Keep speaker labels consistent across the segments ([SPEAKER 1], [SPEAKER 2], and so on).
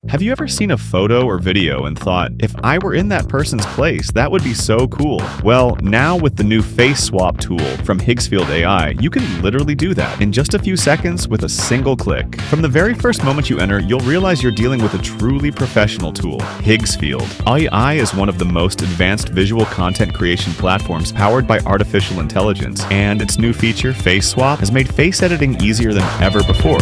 [SPEAKER 1] Have you ever seen a photo or video and thought, if I were in that person's place, that would be so cool? Well, now with the new face swap tool from Higgsfield AI, you can literally do that in just a few seconds with a single click. From the very first moment you enter, you'll realize you're dealing with a truly professional tool, Higgsfield. AI is one of the most advanced visual content creation platforms powered by artificial intelligence, and its new feature, Face Swap, has made face editing easier than ever before.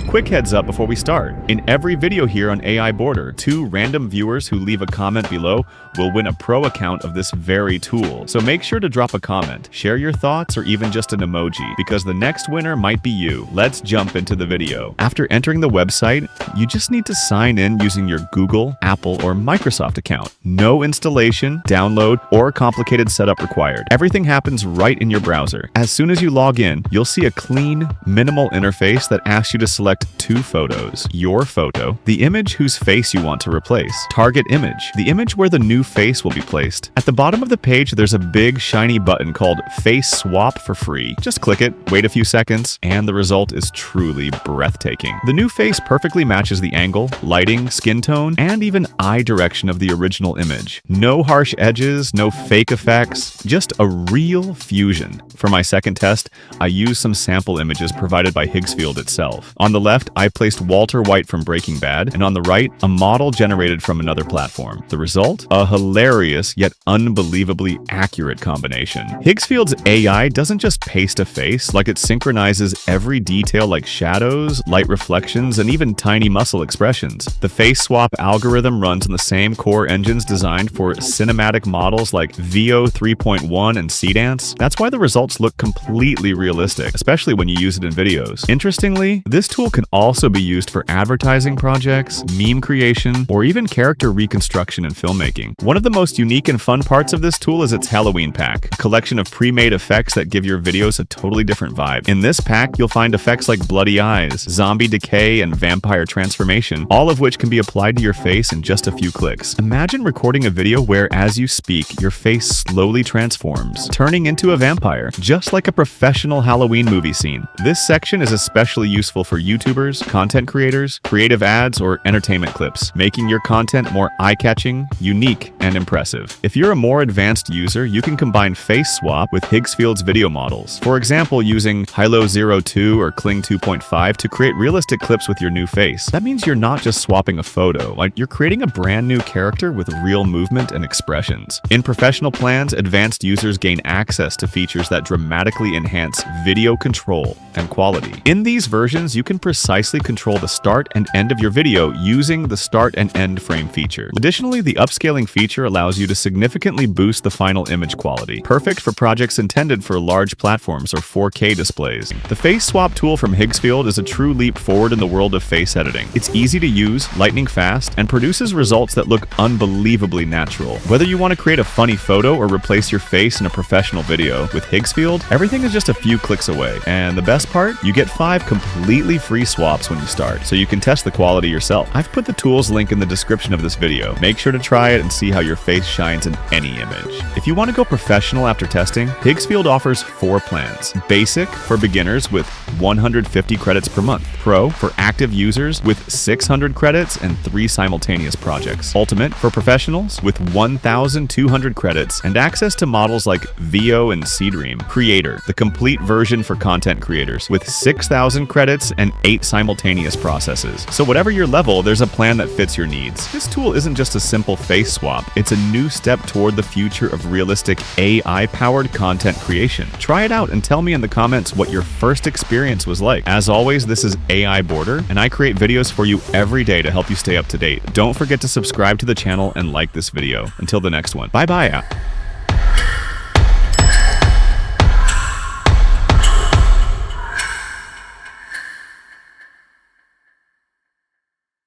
[SPEAKER 1] Quick heads up before we start. In every video here on AI Border, 2 random viewers who leave a comment below will win a pro account of this very tool. So make sure to drop a comment, share your thoughts, or even just an emoji, because the next winner might be you. Let's jump into the video. After entering the website, you just need to sign in using your Google, Apple, or Microsoft account. No installation, download, or complicated setup required. Everything happens right in your browser. As soon as you log in, you'll see a clean, minimal interface that asks you to select 2 photos. Your photo, the image whose face you want to replace. Target image, the image where the new face will be placed. At the bottom of the page, there's a big shiny button called Face Swap for free. Just click it, wait a few seconds, and the result is truly breathtaking. The new face perfectly matches the angle, lighting, skin tone, and even eye direction of the original image. No harsh edges, no fake effects, just a real fusion. For my second test, I used some sample images provided by Higgsfield itself. On the left, I placed Walter White from Breaking Bad, and on the right, a model generated from another platform. The result? A hilarious yet unbelievably accurate combination. Higgsfield's AI doesn't just paste a face, like it synchronizes every detail like shadows, light reflections, and even tiny muscle expressions. The face swap algorithm runs on the same core engines designed for cinematic models like VO 3.1 and Seedance. That's why the results look completely realistic, especially when you use it in videos. Interestingly, this tool can also be used for advertising projects, meme creation, or even character reconstruction and filmmaking. One of the most unique and fun parts of this tool is its Halloween pack, a collection of pre-made effects that give your videos a totally different vibe. In this pack, you'll find effects like bloody eyes, zombie decay, and vampire transformation, all of which can be applied to your face in just a few clicks. Imagine recording a video where, as you speak, your face slowly transforms, turning into a vampire, just like a professional Halloween movie scene. This section is especially useful for YouTubers, content creators, creative ads, or entertainment clips, making your content more eye-catching, unique, and impressive. If you're a more advanced user, you can combine Face Swap with Higgsfield's video models. For example, using Hilo 02 or Kling 2.5 to create realistic clips with your new face. That means you're not just swapping a photo, like you're creating a brand new character with real movement and expressions. In professional plans, advanced users gain access to features that dramatically enhance video control and quality. In these versions, you can precisely control the start and end of your video using the start and end frame feature. Additionally, the upscaling feature allows you to significantly boost the final image quality, perfect for projects intended for large platforms or 4K displays. The Face Swap tool from Higgsfield is a true leap forward in the world of face editing. It's easy to use, lightning fast, and produces results that look unbelievably natural. Whether you want to create a funny photo or replace your face in a professional video, with Higgsfield, everything is just a few clicks away. And the best part? You get 5 completely free swaps when you start, so you can test the quality yourself. I've put the tools link in the description of this video. Make sure to try it and see how your face shines in any image. If you want to go professional after testing, Higgsfield offers 4 plans. Basic for beginners with 150 credits per month. Pro for active users with 600 credits and 3 simultaneous projects. Ultimate for professionals with 1,200 credits and access to models like VO and Seedream. Creator, the complete version for content creators with 6,000 credits and 8 simultaneous processes. So whatever your level, there's a plan that fits your needs. This tool isn't just a simple face swap, it's a new step toward the future of realistic AI-powered content creation. Try it out and tell me in the comments what your first experience was like. As always, this is AI Border, and I create videos for you every day to help you stay up to date. Don't forget to subscribe to the channel and like this video. Until the next one. Bye-bye.